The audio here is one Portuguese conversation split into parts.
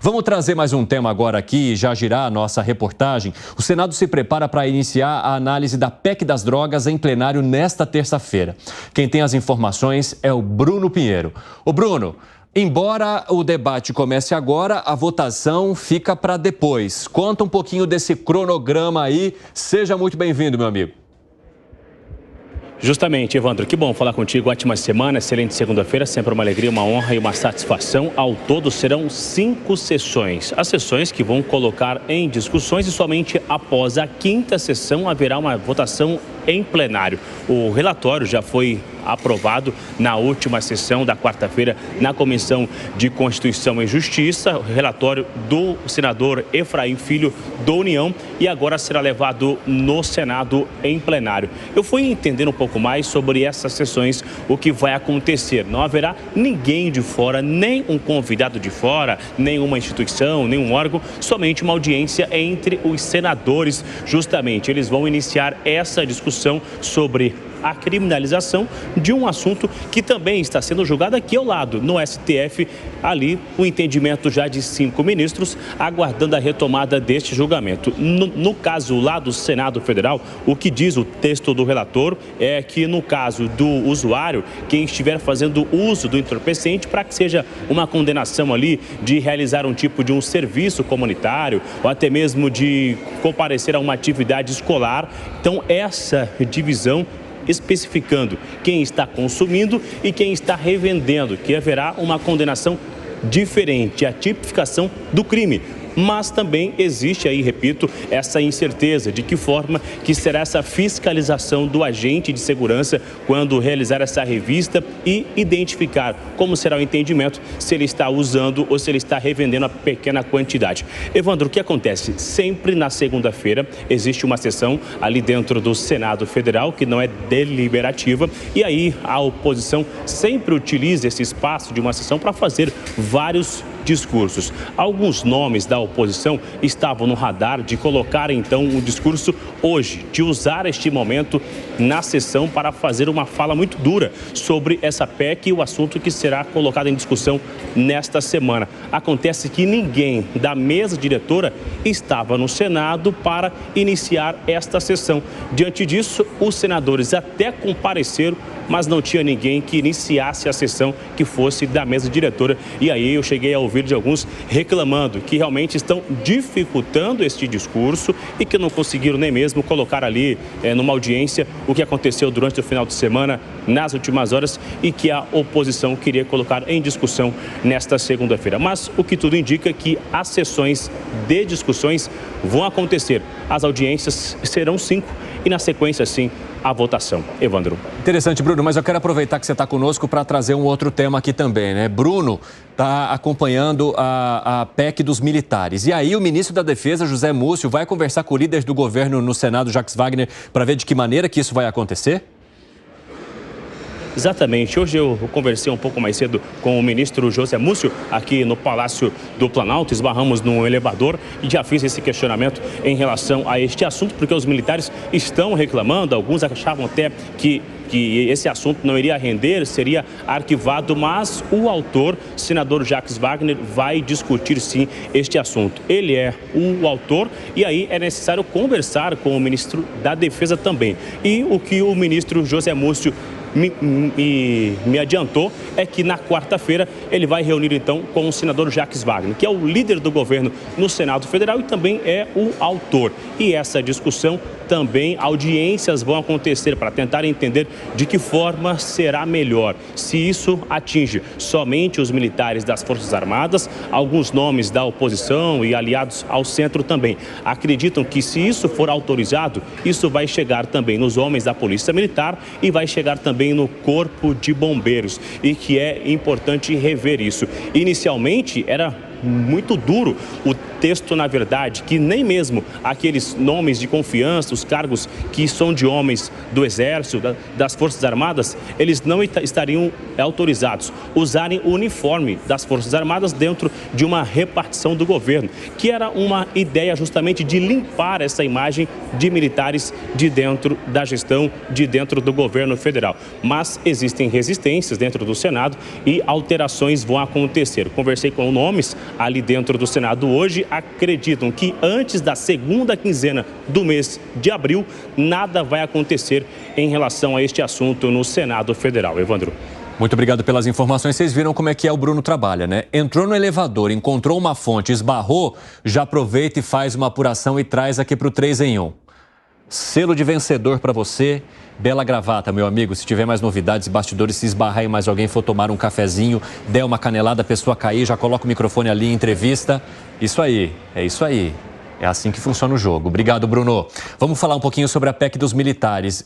Vamos trazer mais um tema agora aqui, já girar a nossa reportagem. O Senado se prepara para iniciar a análise da PEC das drogas em plenário nesta terça-feira. Quem tem as informações é o Bruno Pinheiro. Ô Bruno, embora o debate comece agora, a votação fica para depois. Conta um pouquinho desse cronograma aí. Seja muito bem-vindo, meu amigo. Justamente, Evandro, que bom falar contigo. Ótima semana, excelente segunda-feira, sempre uma alegria, uma honra e uma satisfação. Ao todo serão 5 sessões. As sessões que vão colocar em discussões e somente após a 5ª sessão haverá uma votação em plenário. O relatório já foi aprovado na última sessão da quarta-feira na Comissão de Constituição e Justiça, o relatório do senador Efraim Filho do União, e agora será levado no Senado em plenário. Eu fui entender um pouco mais sobre essas sessões, o que vai acontecer. Não haverá ninguém de fora, nem um convidado de fora, nenhuma instituição, nenhum órgão, somente uma audiência entre os senadores. Justamente, eles vão iniciar essa discussão sobre a criminalização de um assunto que também está sendo julgado aqui ao lado, no STF, ali o entendimento já de 5 ministros, aguardando a retomada deste julgamento. No caso lá do Senado Federal, o que diz o texto do relator é que no caso do usuário, quem estiver fazendo uso do entorpecente, para que seja uma condenação ali de realizar um tipo de um serviço comunitário ou até mesmo de comparecer a uma atividade escolar, então essa divisão especificando quem está consumindo e quem está revendendo, que haverá uma condenação diferente, a tipificação do crime. Mas também existe aí, repito, essa incerteza de que forma que será essa fiscalização do agente de segurança quando realizar essa revista e identificar como será o entendimento, se ele está usando ou se ele está revendendo a pequena quantidade. Evandro, o que acontece? Sempre na segunda-feira existe uma sessão ali dentro do Senado Federal, que não é deliberativa, e aí a oposição sempre utiliza esse espaço de uma sessão para fazer vários discursos. Alguns nomes da oposição estavam no radar de colocar então um discurso hoje, de usar este momento na sessão para fazer uma fala muito dura sobre essa PEC e o assunto que será colocado em discussão nesta semana. Acontece que ninguém da mesa diretora estava no Senado para iniciar esta sessão. Diante disso, os senadores até compareceram, mas não tinha ninguém que iniciasse a sessão que fosse da mesa diretora. E aí eu cheguei a ouvir de alguns reclamando que realmente estão dificultando este discurso e que não conseguiram nem mesmo colocar ali numa audiência o que aconteceu durante o final de semana, nas últimas horas, e que a oposição queria colocar em discussão nesta segunda-feira. Mas o que tudo indica é que as sessões de discussões vão acontecer. As audiências serão 5 e na sequência, sim, a votação. Evandro. Interessante, Bruno, mas eu quero aproveitar que você está conosco para trazer um outro tema aqui também, né? Bruno está acompanhando a PEC dos militares. E aí o ministro da Defesa, José Múcio, vai conversar com líderes do governo no Senado, Jacques Wagner, para ver de que maneira que isso vai acontecer? Exatamente. Hoje eu conversei um pouco mais cedo com o ministro José Múcio, aqui no Palácio do Planalto, esbarramos no elevador e já fiz esse questionamento em relação a este assunto, porque os militares estão reclamando, alguns achavam até que esse assunto não iria render, seria arquivado, mas o autor, senador Jacques Wagner, vai discutir sim este assunto. Ele é o autor e aí é necessário conversar com o ministro da Defesa também. E o que o ministro José Múcio me adiantou é que na quarta-feira ele vai reunir então com o senador Jacques Wagner, que é o líder do governo no Senado Federal e também é o autor. E essa discussão também, audiências vão acontecer para tentar entender de que forma será melhor. Se isso atinge somente os militares das Forças Armadas, alguns nomes da oposição e aliados ao centro também acreditam que se isso for autorizado, isso vai chegar também nos homens da Polícia Militar e vai chegar também no Corpo de Bombeiros, e que é importante rever isso. Inicialmente era muito duro o texto, na verdade, que nem mesmo aqueles nomes de confiança, os cargos que são de homens do Exército, das Forças Armadas, eles não estariam autorizados a usarem o uniforme das Forças Armadas dentro de uma repartição do governo, que era uma ideia justamente de limpar essa imagem de militares de dentro da gestão, de dentro do governo federal. Mas existem resistências dentro do Senado e alterações vão acontecer. Conversei com nomes ali dentro do Senado hoje, acreditam que antes da segunda quinzena do mês de abril, nada vai acontecer em relação a este assunto no Senado Federal. Evandro. Muito obrigado pelas informações. Vocês viram como é que o Bruno trabalha, né? Entrou no elevador, encontrou uma fonte, esbarrou, já aproveita e faz uma apuração e traz aqui para o 3 em 1. Selo de vencedor para você. Bela gravata, meu amigo. Se tiver mais novidades, bastidores, se esbarrar e mais alguém for tomar um cafezinho, der uma canelada, a pessoa cair, já coloca o microfone ali em entrevista. Isso aí, é isso aí. É assim que funciona o jogo. Obrigado, Bruno. Vamos falar um pouquinho sobre a PEC dos militares.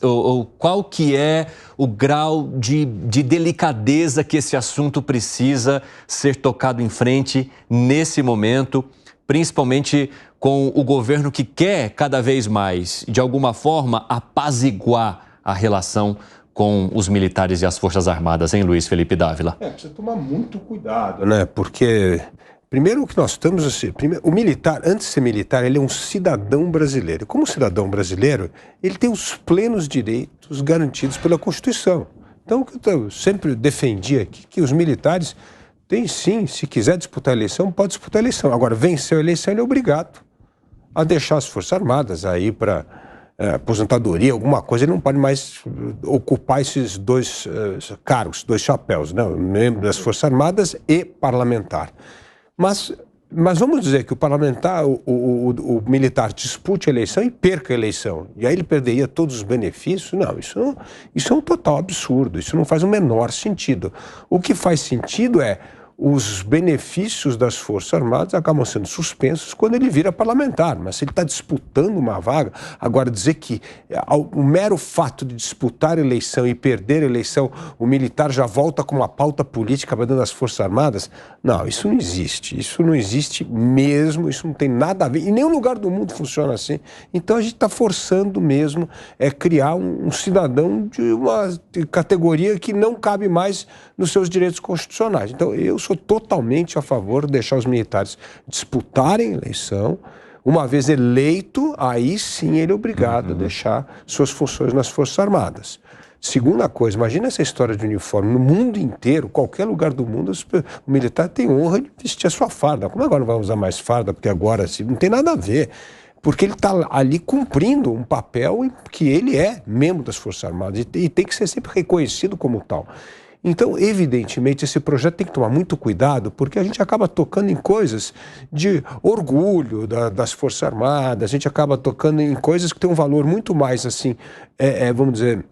Qual que é o grau de delicadeza que esse assunto precisa ser tocado em frente nesse momento, principalmente com o governo que quer cada vez mais, de alguma forma, apaziguar a relação com os militares e as Forças Armadas, hein, Luiz Felipe Dávila? Precisa tomar muito cuidado, né? Porque... Primeiro que nós estamos assim, o militar, antes de ser militar, ele é um cidadão brasileiro. E como cidadão brasileiro, ele tem os plenos direitos garantidos pela Constituição. Então, o que eu sempre defendi aqui, que os militares têm sim, se quiser disputar a eleição, pode disputar a eleição. Agora, venceu a eleição, ele é obrigado a deixar as Forças Armadas aí para aposentadoria, alguma coisa, ele não pode mais ocupar esses dois cargos, dois chapéus, né? Membro das Forças Armadas e parlamentar. Mas vamos dizer que o parlamentar, o militar dispute a eleição e perca a eleição. E aí ele perderia todos os benefícios? Não, isso é um total absurdo. Isso não faz o menor sentido. O que faz sentido é os benefícios das Forças Armadas acabam sendo suspensos quando ele vira parlamentar. Mas se ele está disputando uma vaga, agora dizer que o mero fato de disputar a eleição e perder a eleição, o militar já volta com uma pauta política para dentro das Forças Armadas, não, isso não existe. Isso não existe mesmo, isso não tem nada a ver. Em nenhum lugar do mundo funciona assim. Então a gente está forçando mesmo criar um cidadão de uma categoria que não cabe mais nos seus direitos constitucionais. Então eu sou totalmente a favor de deixar os militares disputarem a eleição. Uma vez eleito, aí sim ele é obrigado a deixar suas funções nas Forças Armadas. Segunda coisa, imagina essa história de uniforme. No mundo inteiro, qualquer lugar do mundo, o militar tem honra de vestir a sua farda. Como agora não vai usar mais farda? Porque agora assim, não tem nada a ver. Porque ele está ali cumprindo um papel em que ele é membro das Forças Armadas e tem que ser sempre reconhecido como tal. Então, evidentemente, esse projeto tem que tomar muito cuidado, porque a gente acaba tocando em coisas de orgulho das Forças Armadas, a gente acaba tocando em coisas que têm um valor muito mais, assim, vamos dizer,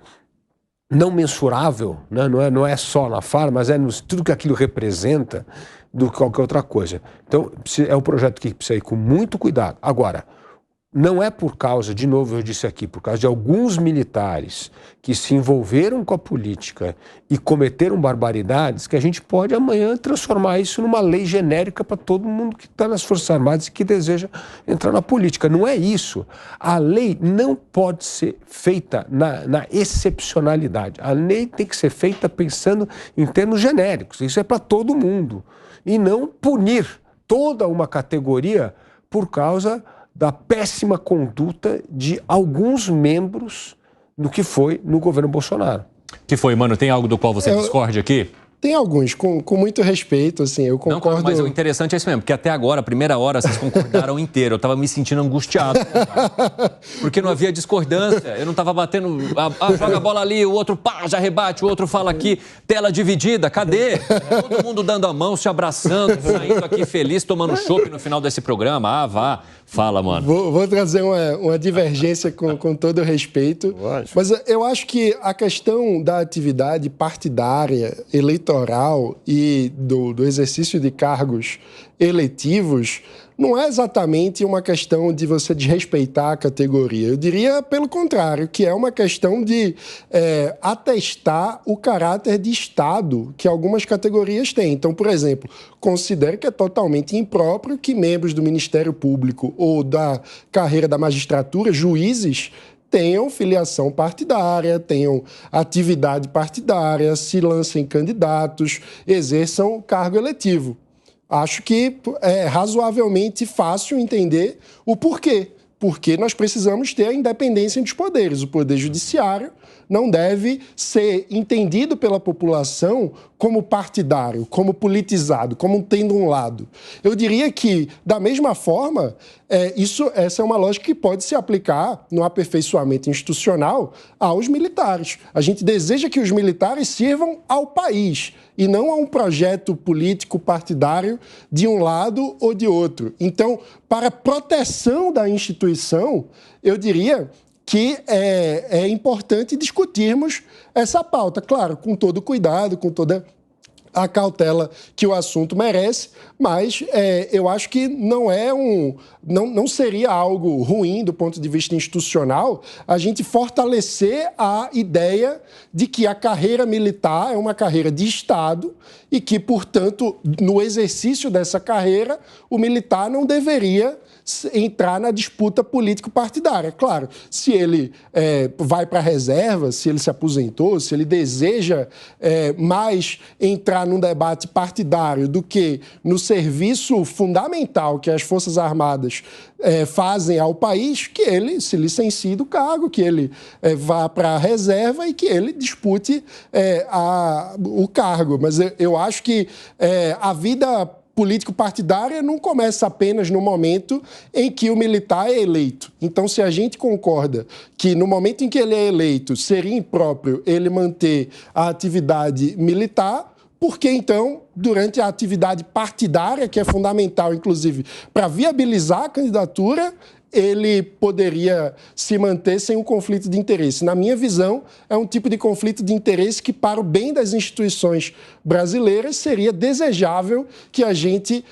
não mensurável, né? Não é só na farda, mas tudo que aquilo representa do que qualquer outra coisa. Então, é um projeto que precisa ir com muito cuidado. Agora, não é por causa, de novo eu disse aqui, por causa de alguns militares que se envolveram com a política e cometeram barbaridades que a gente pode amanhã transformar isso numa lei genérica para todo mundo que está nas Forças Armadas e que deseja entrar na política. Não é isso. A lei não pode ser feita na excepcionalidade. A lei tem que ser feita pensando em termos genéricos. Isso é para todo mundo. E não punir toda uma categoria por causa da péssima conduta de alguns membros do que foi no governo Bolsonaro. Que foi, mano? Tem algo do qual você discorde aqui? Tem alguns, com muito respeito, assim, eu concordo... Não, mas o interessante é isso mesmo, porque até agora, a primeira hora, vocês concordaram inteiro. Eu tava me sentindo angustiado. Porque não havia discordância. Eu não tava batendo... joga a bola ali, o outro pá, já rebate, o outro fala aqui, tela dividida, cadê? Todo mundo dando a mão, se abraçando, saindo aqui feliz, tomando chopp no final desse programa. Ah, vá. Fala, mano. Vou trazer uma divergência com todo o respeito. Mas eu acho que a questão da atividade partidária, eleitoral, eleitoral e do exercício de cargos eletivos não é exatamente uma questão de você desrespeitar a categoria. Eu diria, pelo contrário, que é uma questão de atestar o caráter de Estado que algumas categorias têm. Então, por exemplo, considero que é totalmente impróprio que membros do Ministério Público ou da carreira da magistratura, juízes, tenham filiação partidária, tenham atividade partidária, se lancem candidatos, exerçam cargo eletivo. Acho que é razoavelmente fácil entender o porquê. Porque nós precisamos ter a independência entre os poderes. O poder judiciário não deve ser entendido pela população como partidário, como politizado, como tendo um lado. Eu diria que, da mesma forma, essa é uma lógica que pode se aplicar no aperfeiçoamento institucional aos militares. A gente deseja que os militares sirvam ao país e não a um projeto político partidário de um lado ou de outro. Então, para proteção da instituição, eu diria que é importante discutirmos essa pauta, claro, com todo cuidado, com toda a cautela que o assunto merece, mas eu acho que não seria algo ruim do ponto de vista institucional a gente fortalecer a ideia de que a carreira militar é uma carreira de Estado e que, portanto, no exercício dessa carreira, o militar não deveria entrar na disputa político-partidária. Claro, se ele vai para a reserva, se ele se aposentou, se ele deseja mais entrar num debate partidário do que no serviço fundamental que as Forças Armadas fazem ao país, que ele se licencie do cargo, que ele vá para a reserva e que ele dispute o cargo. Mas eu acho que a vida político-partidária não começa apenas no momento em que o militar é eleito. Então, se a gente concorda que no momento em que ele é eleito seria impróprio ele manter a atividade militar, por que então, durante a atividade partidária, que é fundamental, inclusive, para viabilizar a candidatura, ele poderia se manter sem um conflito de interesse? Na minha visão, é um tipo de conflito de interesse que, para o bem das instituições brasileiras, seria desejável que a gente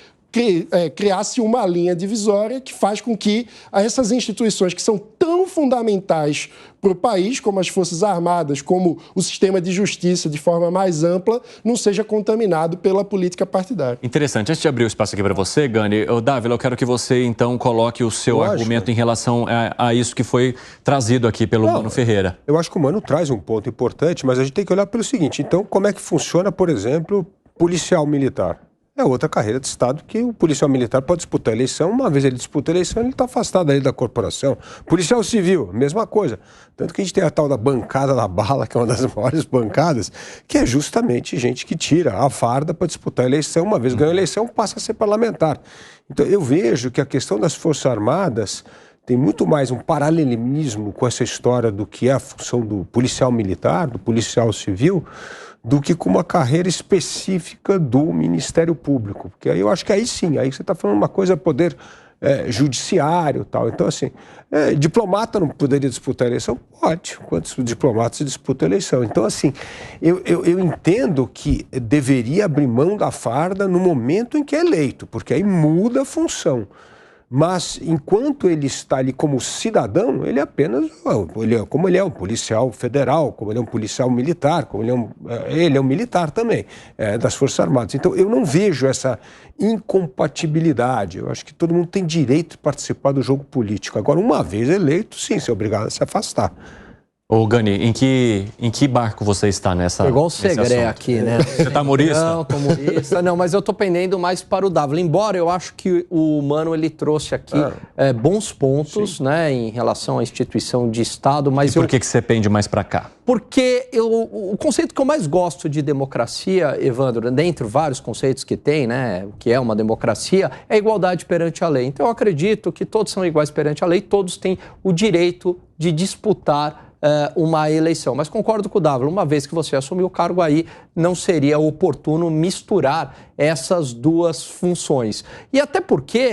criasse uma linha divisória que faz com que essas instituições que são tão fundamentais para o país, como as Forças Armadas, como o sistema de justiça de forma mais ampla, não seja contaminado pela política partidária. Interessante. Antes de abrir o espaço aqui para você, Gani, Dávila, eu quero que você, então, coloque o seu argumento em relação a isso que foi trazido aqui pelo Mano Ferreira. Eu acho que o Mano traz um ponto importante, mas a gente tem que olhar pelo seguinte. Então, como é que funciona, por exemplo, policial militar? É outra carreira de Estado que o policial militar pode disputar a eleição. Uma vez ele disputa a eleição, ele está afastado ali da corporação. Policial civil, mesma coisa. Tanto que a gente tem a tal da bancada da bala, que é uma das maiores bancadas, que é justamente gente que tira a farda para disputar a eleição. Uma vez ganhou a eleição, passa a ser parlamentar. Então eu vejo que a questão das Forças Armadas tem muito mais um paralelismo com essa história do que é a função do policial militar, do policial civil, do que com uma carreira específica do Ministério Público. Porque aí eu acho que aí sim, aí você está falando uma coisa poder judiciário e tal. Então, assim, diplomata não poderia disputar a eleição? Pode. Quantos diplomatas disputam a eleição? Então, assim, eu entendo que deveria abrir mão da farda no momento em que é eleito, porque aí muda a função. Mas, enquanto ele está ali como cidadão, ele é apenas, como ele é um policial federal, como ele é um policial militar, como ele é um militar também, das Forças Armadas. Então, eu não vejo essa incompatibilidade. Eu acho que todo mundo tem direito de participar do jogo político. Agora, uma vez eleito, sim, você é obrigado a se afastar. Ô, Gani, em que barco você está nessa? Igual o Segré aqui, né? Você tá murista? Não, tô murista. Não, mas eu tô pendendo mais para o Dávila. Embora eu acho que o Mano, ele trouxe aqui bons pontos, né, em relação à instituição de Estado, mas por que você pende mais para cá? Porque o conceito que eu mais gosto de democracia, Evandro, dentre vários conceitos que tem, né, o que é uma democracia, é a igualdade perante a lei. Então eu acredito que todos são iguais perante a lei, todos têm o direito de disputar uma eleição. Mas concordo com o Dávila, uma vez que você assumiu o cargo aí, não seria oportuno misturar essas duas funções. E até porque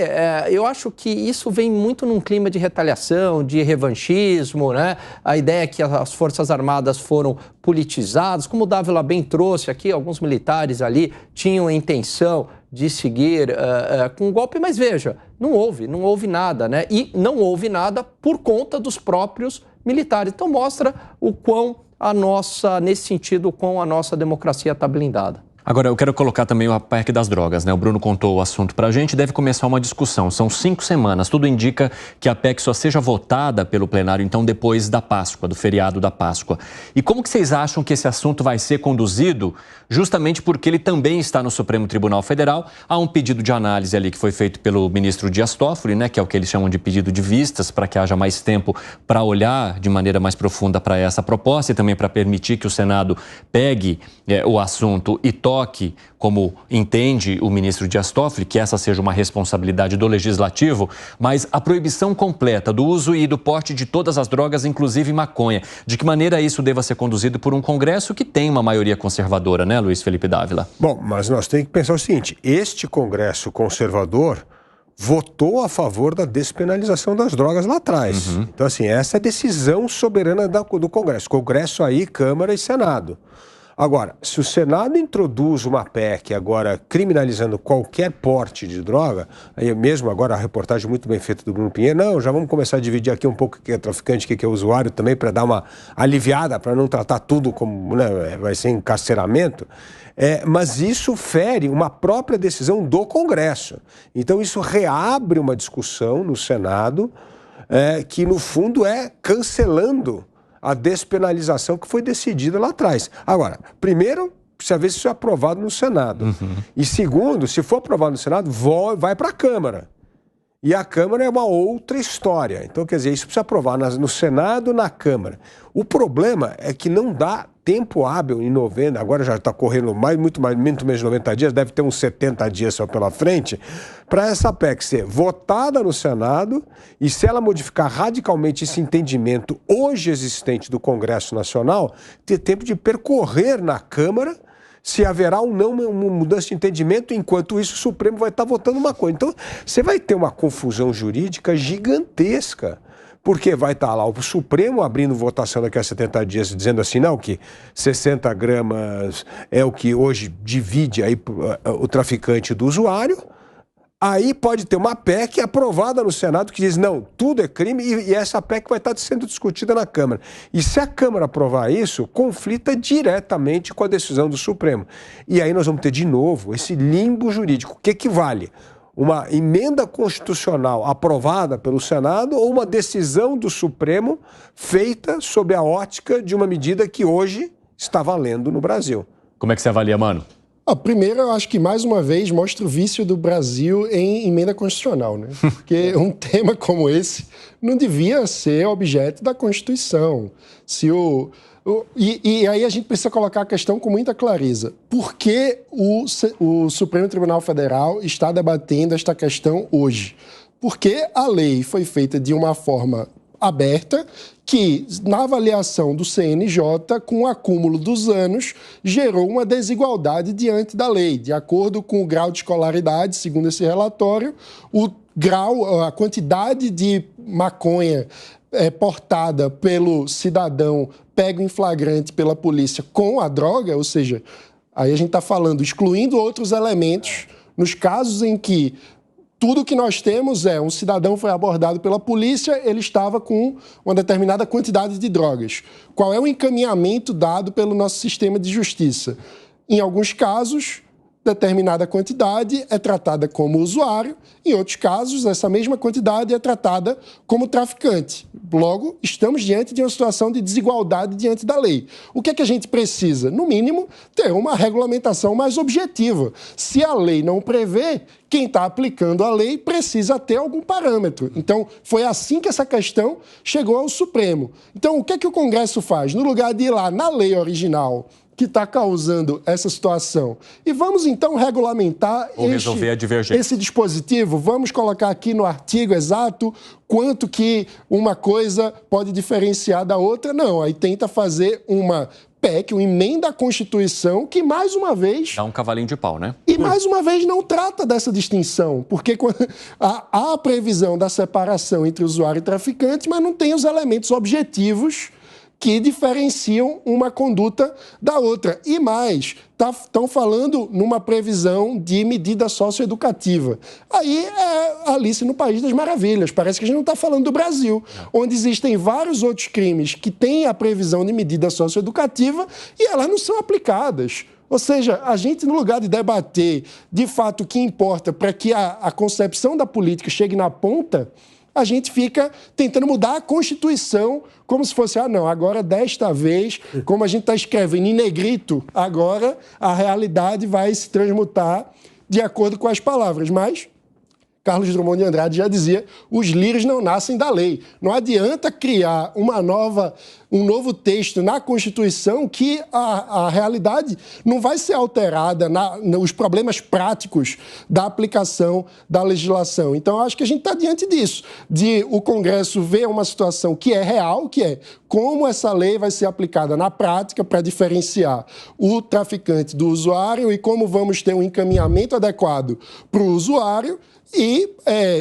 eu acho que isso vem muito num clima de retaliação, de revanchismo, né? A ideia é que as Forças Armadas foram politizadas, como o Dávila bem trouxe aqui, alguns militares ali tinham a intenção de seguir com um golpe, mas veja, não houve nada, né? E não houve nada por conta dos próprios militares. Então mostra o quão nesse sentido, o quão a nossa democracia está blindada. Agora, eu quero colocar também o PEC das drogas, né? O Bruno contou o assunto pra gente, deve começar uma discussão. São 5 semanas, tudo indica que a PEC só seja votada pelo plenário, então, depois da Páscoa, do feriado da Páscoa. E como que vocês acham que esse assunto vai ser conduzido? Justamente porque ele também está no Supremo Tribunal Federal. Há um pedido de análise ali que foi feito pelo ministro Dias Toffoli, né? Que é o que eles chamam de pedido de vistas, para que haja mais tempo para olhar de maneira mais profunda para essa proposta e também para permitir que o Senado pegue o assunto e toque, como entende o ministro Dias Toffoli, que essa seja uma responsabilidade do Legislativo, mas a proibição completa do uso e do porte de todas as drogas, inclusive maconha. De que maneira isso deva ser conduzido por um Congresso que tem uma maioria conservadora, né, Luiz Felipe Dávila? Bom, mas nós temos que pensar o seguinte, este Congresso conservador votou a favor da despenalização das drogas lá atrás. Então, assim, essa é a decisão soberana do Congresso. Congresso aí, Câmara e Senado. Agora, se o Senado introduz uma PEC agora criminalizando qualquer porte de droga, aí mesmo agora a reportagem muito bem feita do Bruno Pinheiro, não, já vamos começar a dividir aqui um pouco o que é traficante, o que é usuário também, para dar uma aliviada, para não tratar tudo como, né, vai ser encarceramento. Mas isso fere uma própria decisão do Congresso. Então isso reabre uma discussão no Senado que no fundo é cancelando a despenalização que foi decidida lá atrás. Agora, primeiro, precisa ver se isso é aprovado no Senado. E segundo, se for aprovado no Senado, vai para a Câmara. E a Câmara é uma outra história. Então, quer dizer, isso precisa aprovar no Senado, na Câmara. O problema é que não dá tempo hábil em 90, agora já está correndo muito menos de 90 dias, deve ter uns 70 dias só pela frente, para essa PEC ser votada no Senado e, se ela modificar radicalmente esse entendimento hoje existente do Congresso Nacional, ter tempo de percorrer na Câmara se haverá ou não uma mudança de entendimento, enquanto isso o Supremo vai estar votando uma coisa. Então, você vai ter uma confusão jurídica gigantesca, porque vai estar lá o Supremo abrindo votação daqui a 70 dias, dizendo assim, não, que 60 gramas é o que hoje divide aí o traficante do usuário. Aí pode ter uma PEC aprovada no Senado que diz, não, tudo é crime, e essa PEC vai estar sendo discutida na Câmara. E se a Câmara aprovar isso, conflita diretamente com a decisão do Supremo. E aí nós vamos ter de novo esse limbo jurídico. O que equivale? Uma emenda constitucional aprovada pelo Senado ou uma decisão do Supremo feita sob a ótica de uma medida que hoje está valendo no Brasil. Como é que você avalia, mano? Primeiro, eu acho que, mais uma vez, mostra o vício do Brasil em emenda constitucional, né? Porque um tema como esse não devia ser objeto da Constituição. E aí a gente precisa colocar a questão com muita clareza. Por que o Supremo Tribunal Federal está debatendo esta questão hoje? Porque a lei foi feita de uma forma aberta, que, na avaliação do CNJ, com o acúmulo dos anos, gerou uma desigualdade diante da lei. De acordo com o grau de escolaridade, segundo esse relatório, a quantidade de maconha portada pelo cidadão pego em flagrante pela polícia com a droga, ou seja, aí a gente está falando, excluindo outros elementos, nos casos em que tudo que nós temos um cidadão foi abordado pela polícia, ele estava com uma determinada quantidade de drogas. Qual é o encaminhamento dado pelo nosso sistema de justiça? Em alguns casos, determinada quantidade é tratada como usuário, em outros casos, essa mesma quantidade é tratada como traficante. Logo, estamos diante de uma situação de desigualdade diante da lei. O que é que a gente precisa? No mínimo, ter uma regulamentação mais objetiva. Se a lei não prevê, quem está aplicando a lei precisa ter algum parâmetro. Então, foi assim que essa questão chegou ao Supremo. Então, o que é que o Congresso faz? No lugar de ir lá na lei original que está causando essa situação. E vamos, então, regulamentar esse dispositivo. Vamos colocar aqui no artigo exato quanto que uma coisa pode diferenciar da outra. Não, aí tenta fazer uma PEC, uma emenda à Constituição, que, mais uma vez... Dá um cavalinho de pau, né? E, mais uma vez, não trata dessa distinção, porque há a previsão da separação entre usuário e traficante, mas não tem os elementos objetivos que diferenciam uma conduta da outra. E mais, estão falando numa previsão de medida socioeducativa. Aí é Alice no País das Maravilhas. Parece que a gente não está falando do Brasil, onde existem vários outros crimes que têm a previsão de medida socioeducativa e elas não são aplicadas. Ou seja, a gente, no lugar de debater de fato o que importa para que a concepção da política chegue na ponta, a gente fica tentando mudar a Constituição como se fosse, não, agora desta vez, como a gente está escrevendo em negrito, agora a realidade vai se transmutar de acordo com as palavras. Mas Carlos Drummond de Andrade já dizia, os lírios não nascem da lei. Não adianta criar um novo texto na Constituição que a realidade não vai ser alterada nos problemas práticos da aplicação da legislação. Então, acho que a gente está diante disso, de o Congresso ver uma situação que é real, que é como essa lei vai ser aplicada na prática para diferenciar o traficante do usuário e como vamos ter um encaminhamento adequado para o usuário, e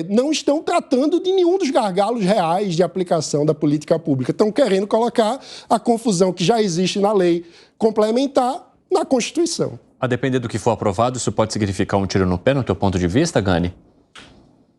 não estão tratando de nenhum dos gargalos reais de aplicação da política pública. Estão querendo colocar a confusão que já existe na lei complementar na Constituição. A depender do que for aprovado, isso pode significar um tiro no pé, no teu ponto de vista, Gani?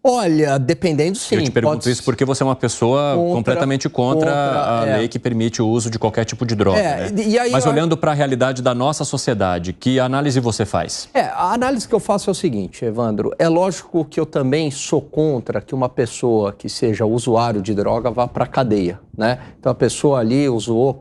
Olha, dependendo, sim. Eu te pergunto isso porque você é uma pessoa completamente contra a lei que permite o uso de qualquer tipo de droga. Né? Mas olhando para a realidade da nossa sociedade, que análise você faz? A análise que eu faço é o seguinte, Evandro. É lógico que eu também sou contra que uma pessoa que seja usuário de droga vá para a cadeia, né? Então a pessoa ali usou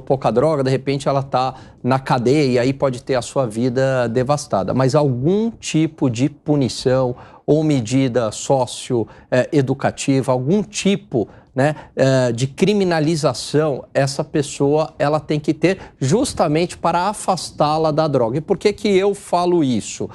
pouca droga, de repente ela está na cadeia e aí pode ter a sua vida devastada. Mas algum tipo de punição ou medida socioeducativa, algum tipo, né, de criminalização, essa pessoa ela tem que ter justamente para afastá-la da droga. E por que eu falo isso?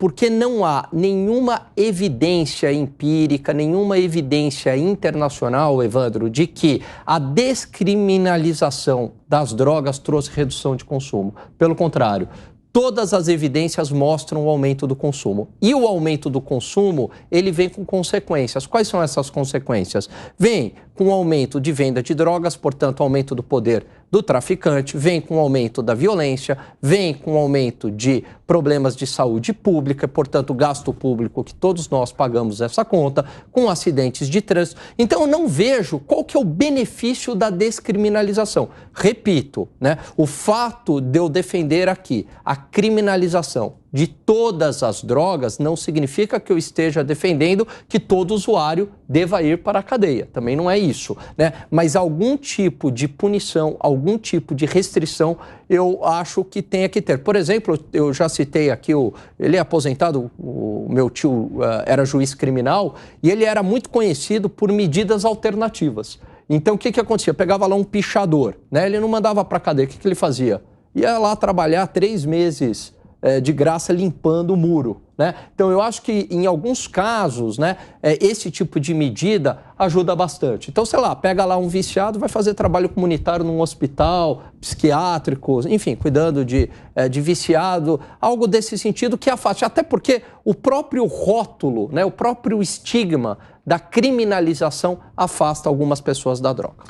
Porque não há nenhuma evidência empírica, nenhuma evidência internacional, Evandro, de que a descriminalização das drogas trouxe redução de consumo. Pelo contrário, todas as evidências mostram o aumento do consumo. E o aumento do consumo, ele vem com consequências. Quais são essas consequências? Vem com o aumento de venda de drogas, portanto, aumento do poder do traficante, vem com o aumento da violência, vem com o aumento de problemas de saúde pública, portanto, gasto público que todos nós pagamos essa conta, com acidentes de trânsito. Então, eu não vejo qual que é o benefício da descriminalização. Repito, né, o fato de eu defender aqui a criminalização de todas as drogas não significa que eu esteja defendendo que todo usuário deva ir para a cadeia. Também não é isso, né? Mas algum tipo de punição, algum tipo de restrição, eu acho que tenha que ter. Por exemplo, eu já citei aqui, ele é aposentado, o meu tio era juiz criminal e ele era muito conhecido por medidas alternativas. Então, o que acontecia? Pegava lá um pichador, né? Ele não mandava para a cadeia. O que ele fazia? Ia lá trabalhar 3 meses de graça limpando o muro, né? Então, eu acho que em alguns casos, né, esse tipo de medida ajuda bastante. Então, sei lá, pega lá um viciado, vai fazer trabalho comunitário num hospital psiquiátrico, enfim, cuidando de viciado, algo desse sentido que afaste. Até porque o próprio rótulo, né, o próprio estigma da criminalização afasta algumas pessoas da droga.